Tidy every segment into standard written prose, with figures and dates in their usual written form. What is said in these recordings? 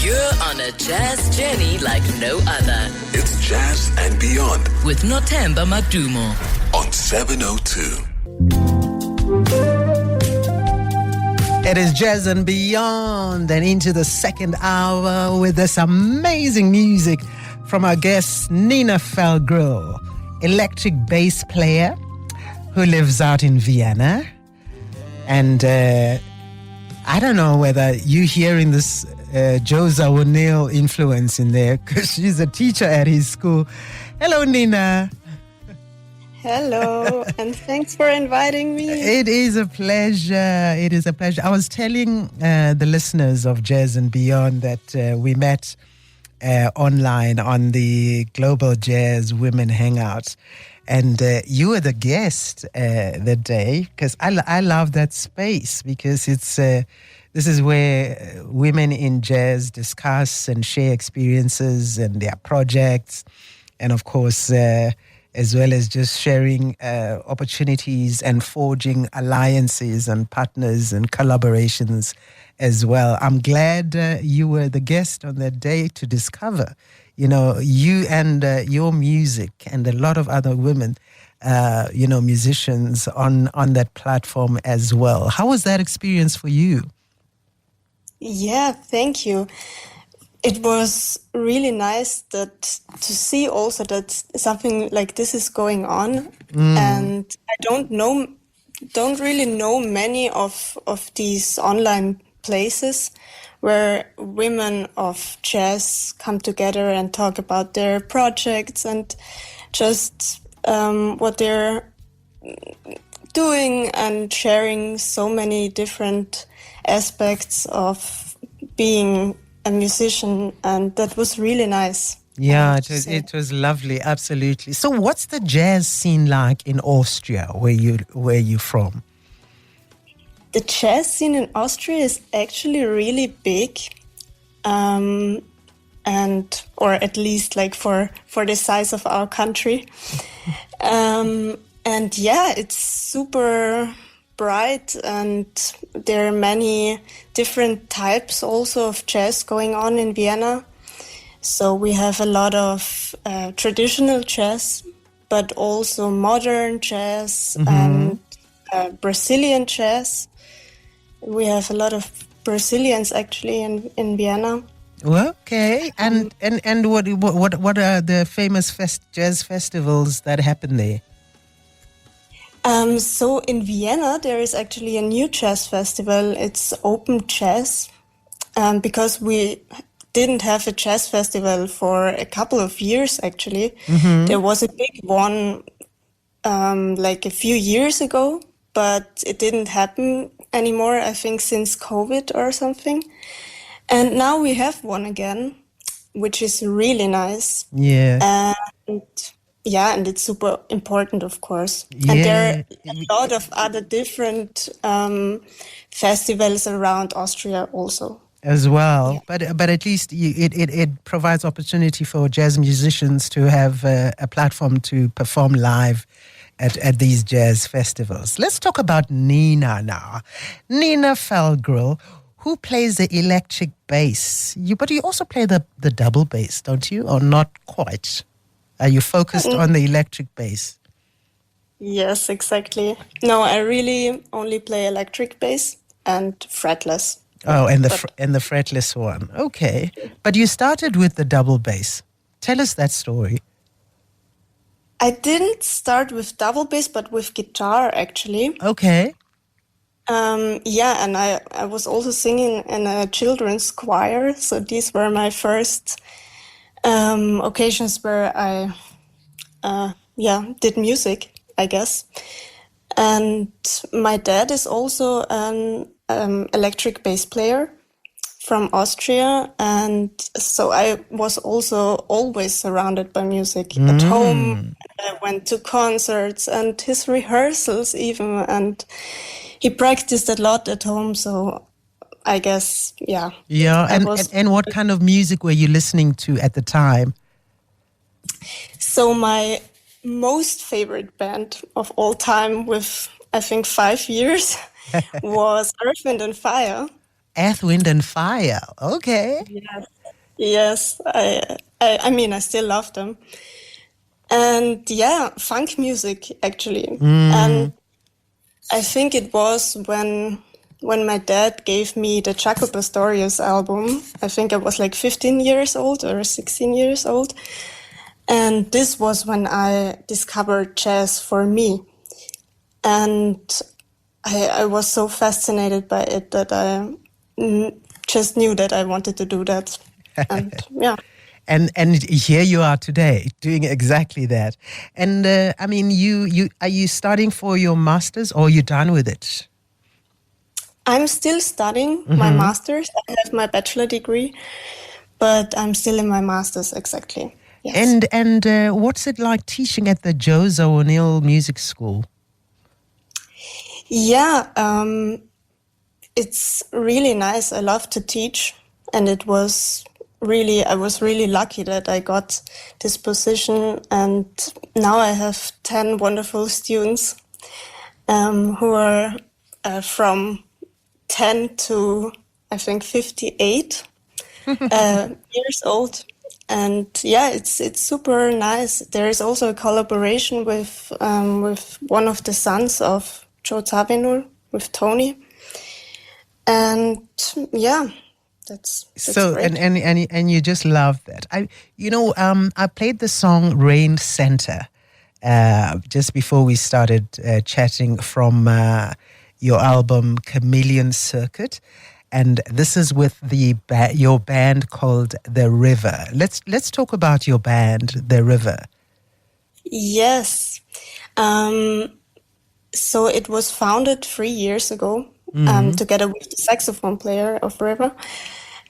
You're on a jazz journey like no other. It's Jazz and Beyond with Nothemba Madumo on 702. It is Jazz and Beyond, and into the second hour with this amazing music from our guest Nina Feldgrill, electric bass player who lives out in Vienna. And I don't know whether you're hearing this Joe Zawinul influence in there, because she's a teacher at his school. Hello, Nina. Hello, and thanks for inviting me. It is a pleasure. It is a pleasure. I was telling the listeners of Jazz and Beyond that we met online on the Global Jazz Women Hangout. And you were the guest that day, because I love that space, because it's this is where women in jazz discuss and share experiences and their projects, and of course, as well as just sharing opportunities and forging alliances and partners and collaborations as well. I'm glad you were the guest on that day to discover, you and your music and a lot of other women, musicians on that platform as well. How was that experience for you? Yeah, thank you. It was really nice to see also that something like this is going on. And I don't really know many of these online places where women of jazz come together and talk about their projects and just what they're doing and sharing so many different aspects of being a musician, and that was really nice. Yeah, it was lovely, absolutely. So what's the jazz scene like in Austria, where you're from? The jazz scene in Austria is actually really big, or at least like for the size of our country. And yeah, it's super bright, and there are many different types also of jazz going on in Vienna. So we have a lot of traditional jazz, but also modern jazz and Brazilian jazz. We have a lot of Brazilians actually in Vienna. Okay, and what are the famous jazz festivals that happen there? So in Vienna, there is actually a new jazz festival. It's Open Jazz, because we didn't have a jazz festival for a couple of years, actually. There was a big one like a few years ago, but it didn't happen anymore, I think, since COVID or something. And now we have one again, which is really nice. Yeah. And it's super important, of course. Yeah. And there are a lot of other different festivals around Austria also. As well, Yeah. but at least it provides opportunity for jazz musicians to have a platform to perform live at these jazz festivals. Let's talk about Nina now. Nina Feldgrill, who plays the electric bass. But you also play the double bass, don't you? Or not quite? Are you focused on the electric bass? Yes, exactly. No, I really only play electric bass and fretless. Oh, and the fretless one. Okay. But you started with the double bass. Tell us that story. I didn't start with double bass, but with guitar, actually. Okay. And I was also singing in a children's choir. So these were my first occasions where I did music, I guess. And my dad is also an electric bass player from Austria, and so I was also always surrounded by music at home. I went to concerts and his rehearsals even, and he practiced a lot at home, so I guess, yeah. Yeah, and what kind of music were you listening to at the time? So my most favorite band of all time, with I think 5 years, was Earth, Wind and Fire. Earth, Wind and Fire. Okay. Yes, I mean, I still love them. And yeah, funk music, actually. And I think it was when my dad gave me the Jaco Pastorius album. I think I was like 15 years old or 16 years old. And this was when I discovered jazz for me. And I was so fascinated by it that I just knew that I wanted to do that. And yeah. And here you are today doing exactly that. And I mean, you are you studying for your master's or are you done with it? I'm still studying my master's. I have my bachelor degree, but I'm still in my master's, exactly. Yes. And what's it like teaching at the Joe Zawinul Music School? Yeah, it's really nice. I love to teach, and I was really lucky that I got this position, and now I have 10 wonderful students who are from 10 to, I think, 58 years old. And yeah, it's super nice. There is also a collaboration with one of the sons of Joe Zawinul, with Tony. And yeah, that's so great. and you just love that. I played the song Rain Center just before we started chatting from your album Chameleon Circuit. And this is with your band called The River. Let's talk about your band, The River. Yes. So it was founded 3 years ago, together with the saxophone player of River.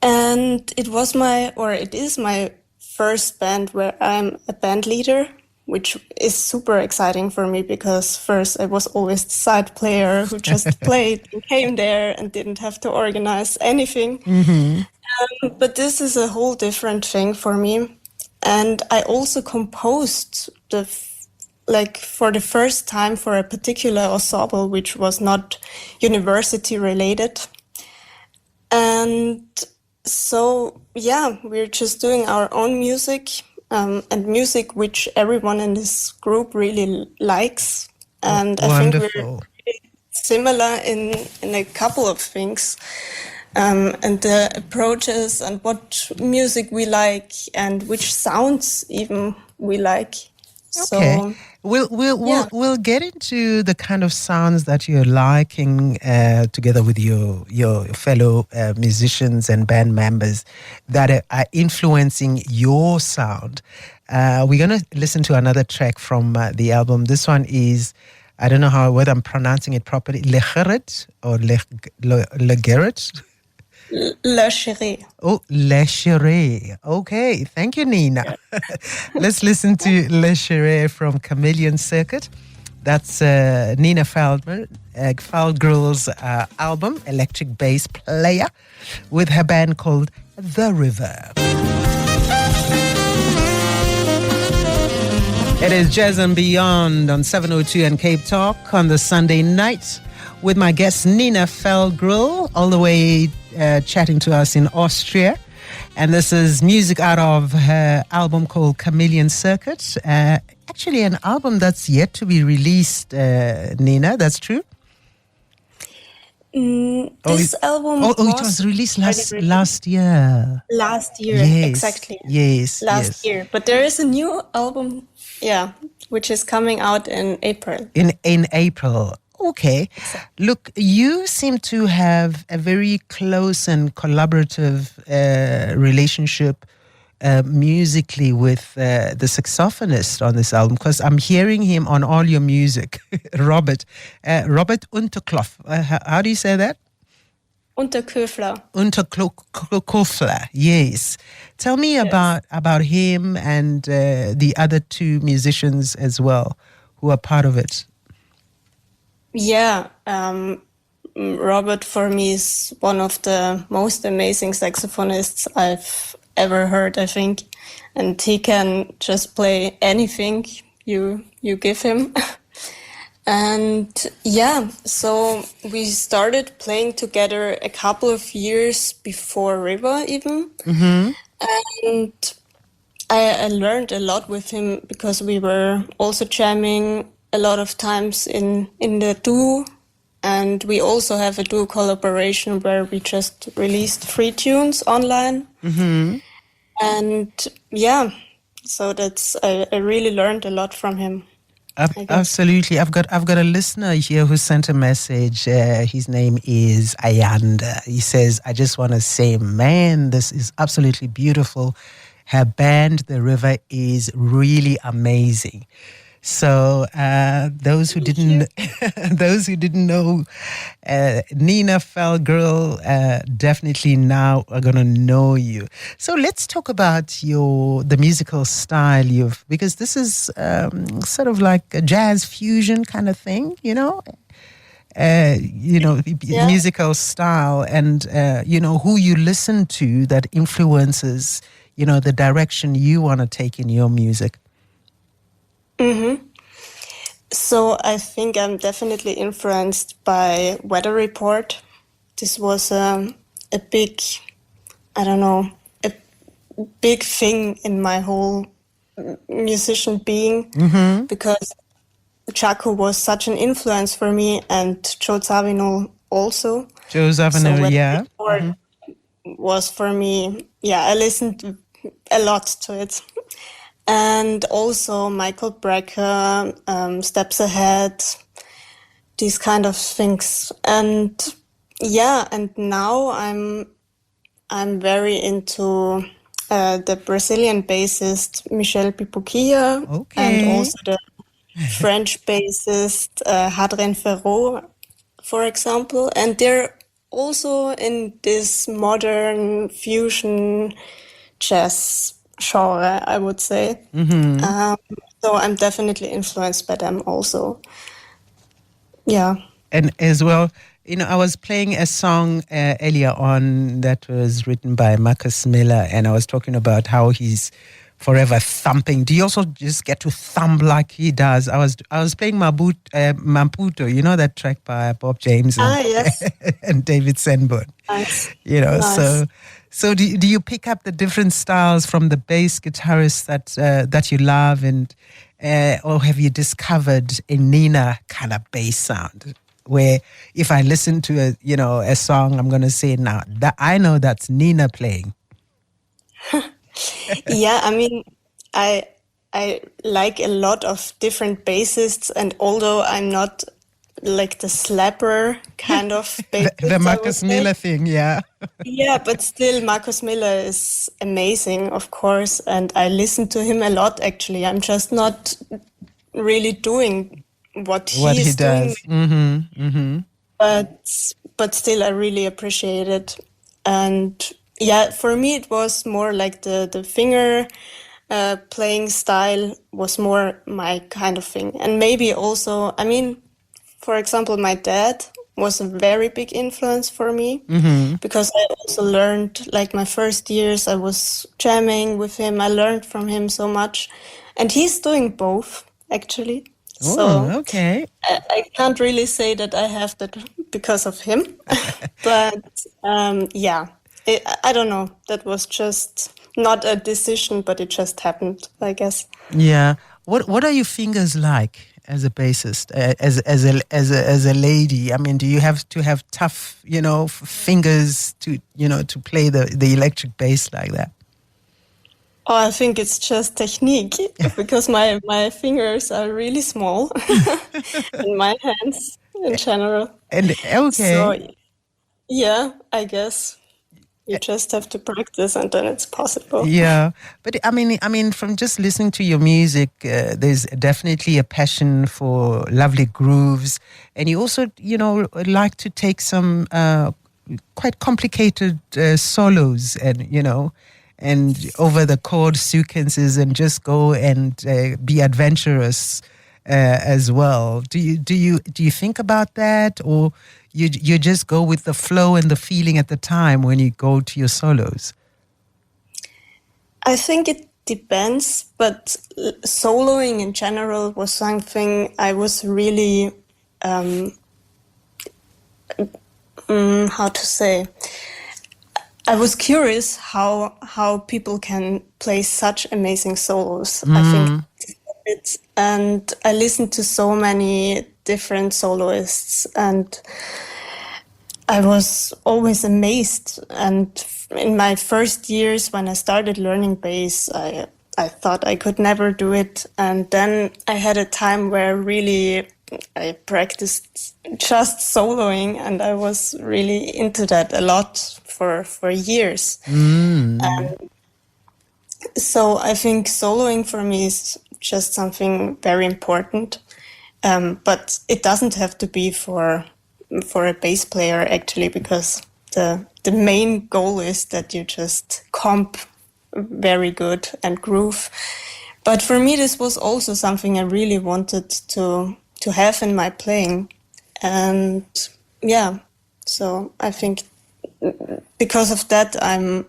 And it is my first band where I'm a band leader, which is super exciting for me because first I was always the side player who just played and came there and didn't have to organize anything. But this is a whole different thing for me. And I also composed for the first time for a particular ensemble, which was not university related. And so, yeah, we're just doing our own music. And music which everyone in this group really likes. And I think we're really similar in a couple of things. And the approaches and what music we like and which sounds even we like. Okay. So, We'll get into the kind of sounds that you're liking together with your fellow musicians and band members that are influencing your sound. We're going to listen to another track from the album. This one is, I don't know whether I'm pronouncing it properly, Legeret or Legeret. La Chérie. Oh, La Chérie. Okay, thank you, Nina. Let's listen to La Chérie from Chameleon Circuit. That's Nina Feldgrill's album, Electric Bass Player, with her band called The River. It is Jazz and Beyond on 702 and Cape Talk on the Sunday night with my guest Nina Feldgrill, all the way chatting to us in Austria. And this is music out of her album called Chameleon Circuit. Actually, an album that's yet to be released, Nina, that's true? This album it was released last year. Last year, yes, exactly. Yes, last year. But there is a new album, which is coming out in April. In April. Okay. Look, you seem to have a very close and collaborative relationship musically with the saxophonist on this album, because I'm hearing him on all your music, Robert Unterkloff. How do you say that? Unterköfler. Unterköfler, yes. Tell me about him and the other two musicians as well who are part of it. Yeah, Robert for me is one of the most amazing saxophonists I've ever heard, I think. And he can just play anything you give him. And yeah, so we started playing together a couple of years before River even. And I learned a lot with him because we were also jamming a lot of times in the duo. And we also have a duo collaboration where we just released 3 tunes online. And yeah, so I really learned a lot from him. Absolutely. I've got a listener here who sent a message. His name is Ayanda. He says, I just want to say, man, this is absolutely beautiful. Her band, The River, is really amazing. So those who didn't know Nina Feldgrill definitely now are gonna know you. So let's talk about the musical style because this is sort of like a jazz fusion kind of thing, musical style, and who you listen to that influences the direction you want to take in your music. So I think I'm definitely influenced by Weather Report. This was a big thing in my whole musician being, because Chaco was such an influence for me, and Joe Zawinul also. Joe Zawinul, yeah. Report was for me, I listened a lot to it. And also Michael Brecker, Steps Ahead, these kind of things. And now I'm very into the Brazilian bassist Michel Pipoquia, and also the French bassist Hadrien Ferro, for example. And they're also in this modern fusion jazz genre, I would say. So I'm definitely influenced by them also. Yeah. And as well, I was playing a song earlier on that was written by Marcus Miller, and I was talking about how he's forever thumping. Do you also just get to thump like he does? I was playing Maputo, that track by Bob James yes. and David Sanborn. Nice. Nice. So do you pick up the different styles from the bass guitarists that you love, and or have you discovered a Nina kind of bass sound where if I listen to a song, I'm going to say now that I know that's Nina playing? Yeah, I mean, I like a lot of different bassists, and although I'm not like the slapper kind of bassist, the Marcus Miller thing, yeah. Yeah, but still Marcus Miller is amazing, of course, and I listen to him a lot, actually. I'm just not really doing what he does. Doing. But still I really appreciate it. And yeah, for me it was more like the finger playing style was more my kind of thing. And maybe also, I mean, for example, my dad was a very big influence for me, because I also learned, like my first years, I was jamming with him. I learned from him so much, and he's doing both actually. Oh, okay. I can't really say that I have that because of him, but I don't know. That was just not a decision, but it just happened, I guess. Yeah. What are your fingers like as a bassist, as a lady? I mean, do you have to have tough, fingers to play the electric bass like that? Oh, I think it's just technique, because my fingers are really small and my hands in general. And okay. So, yeah, I guess you just have to practice and then it's possible. Yeah, but I mean, from just listening to your music, there's definitely a passion for lovely grooves, and you also, like to take some quite complicated solos, and over the chord sequences, and just go and be adventurous as well. Do you think about that, or you just go with the flow and the feeling at the time when you go to your solos? I think it depends, but soloing in general was something I was really, how to say, I was curious how people can play such amazing solos. I think it's, and I listened to so many different soloists, and I was always amazed. And in my first years when I started learning bass, I thought I could never do it. And then I had a time where really I practiced just soloing, and I was really into that a lot for years. And so I think soloing for me is just something very important. But it doesn't have to be for a bass player, actually, because the main goal is that you just comp very good and groove. But for me, this was also something I really wanted to have in my playing. And yeah, so I think because of that, I'm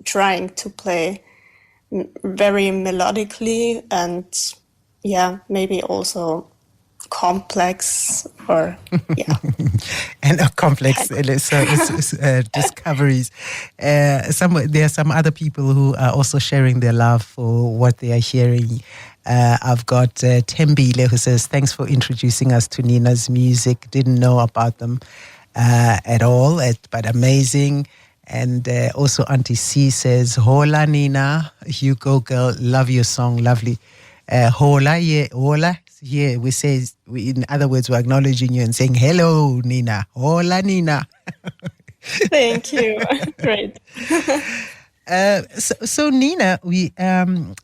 trying to play very melodically and maybe also complex or and complex discoveries. There are some other people who are also sharing their love for what they are hearing. I've got Tembile, who says, thanks for introducing us to Nina's music. Didn't know about them at all, but amazing. And also Auntie C says, hola Nina, you go girl, love your song, lovely. Hola, yeah, hola. Yeah, in other words, we're acknowledging you and saying, hello, Nina. Hola, Nina. Thank you. Great. So Nina,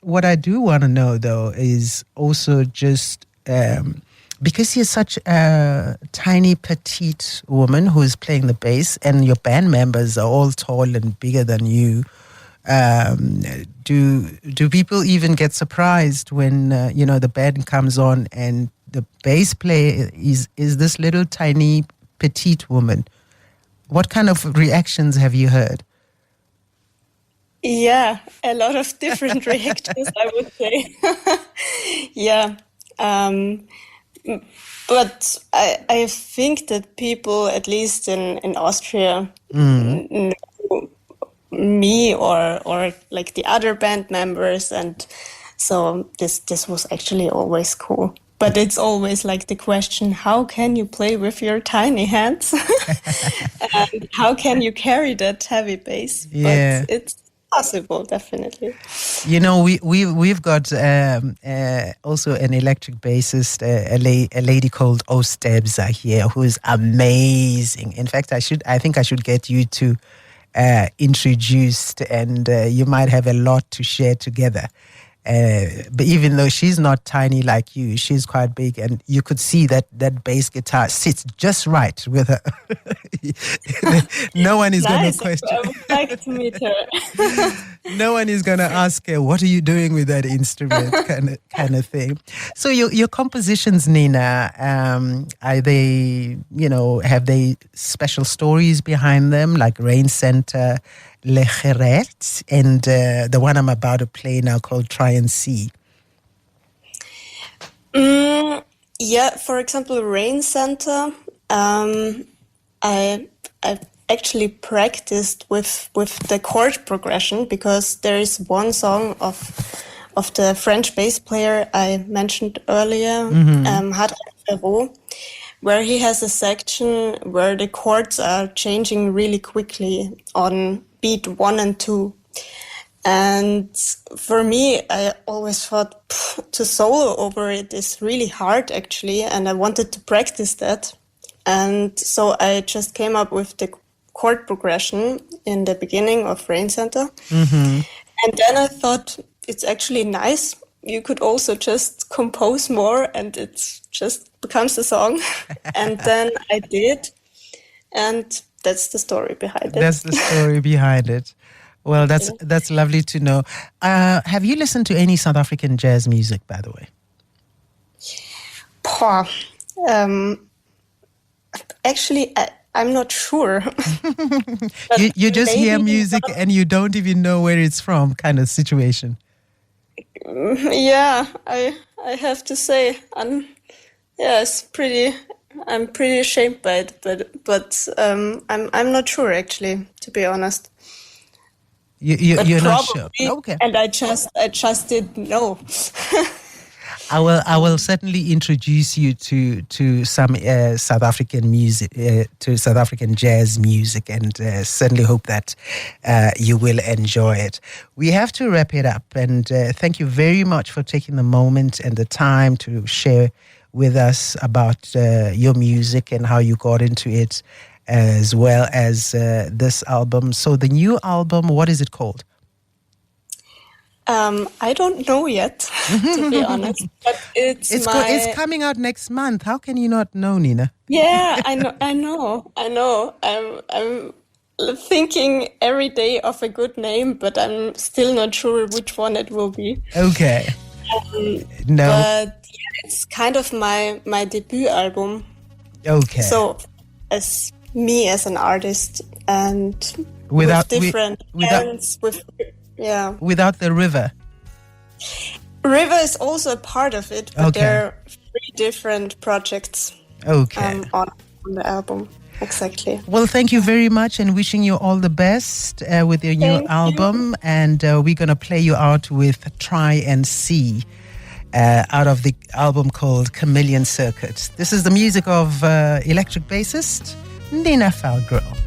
what I do want to know, though, is also just because you're such a tiny, petite woman who's playing the bass, and your band members are all tall and bigger than you. Do people even get surprised when the band comes on and the bass player is this little tiny petite woman? What kind of reactions have you heard? Yeah, a lot of different reactions, I would say. Yeah, but I think that people, at least in Austria, know me or like the other band members, and so this was actually always cool. But it's always like the question, how can you play with your tiny hands? And how can you carry that heavy bass? Yeah. But it's possible, definitely. We've got also an electric bassist, a lady called Ostebza here, who is amazing. In fact, I think I should get you to introduced, and you might have a lot to share together. But even though she's not tiny like you, she's quite big, and you could see that bass guitar sits just right with her. No one is going to question. I would like to meet her. No one is going to ask her, what are you doing with that instrument, kind of thing. So your compositions, Nina, are they, have they special stories behind them, like Rain Center, Le Geret, and the one I'm about to play now called Try and See? Yeah, for example, Rain Center, I actually practiced with the chord progression, because there is one song of the French bass player I mentioned earlier, Hadra Ferro, where he has a section where the chords are changing really quickly on beat 1 and 2. And for me, I always thought to solo over it is really hard, actually, and I wanted to practice that. And so I just came up with the chord progression in the beginning of Rain Center. And then I thought, it's actually nice. You could also just compose more and it just becomes a song. And then I did. And that's the story behind it. That's the story behind it. Well, that's lovely to know. Have you listened to any South African jazz music, by the way? Actually, I'm not sure. You just hear music and you don't even know where it's from, kind of situation. Yeah, I have to say, I'm pretty ashamed by it, but I'm not sure actually, to be honest. But You're not probably, sure. Okay. and I just didn't know. I will certainly introduce you to some South African music, to South African jazz music, and certainly hope that you will enjoy it. We have to wrap it up, and thank you very much for taking the moment and the time to share with us about your music and how you got into it, as well as this album. So the new album, what is it called? I don't know yet, to be honest. But It's coming out next month. How can you not know, Nina? Yeah, I know. I'm thinking every day of a good name, but I'm still not sure which one it will be. Okay. No. But yeah, it's kind of my debut album. Okay. So as me as an artist and Without- with different without- bands, yeah. Without the river. River is also a part of it, but Okay. there are 3 different projects Okay. on the album. Exactly. Well, thank you very much, and wishing you all the best with your new Thank you. album. And we're going to play you out with Try and See out of the album called Chameleon Circuit. This is the music of electric bassist Nina Feldgrill.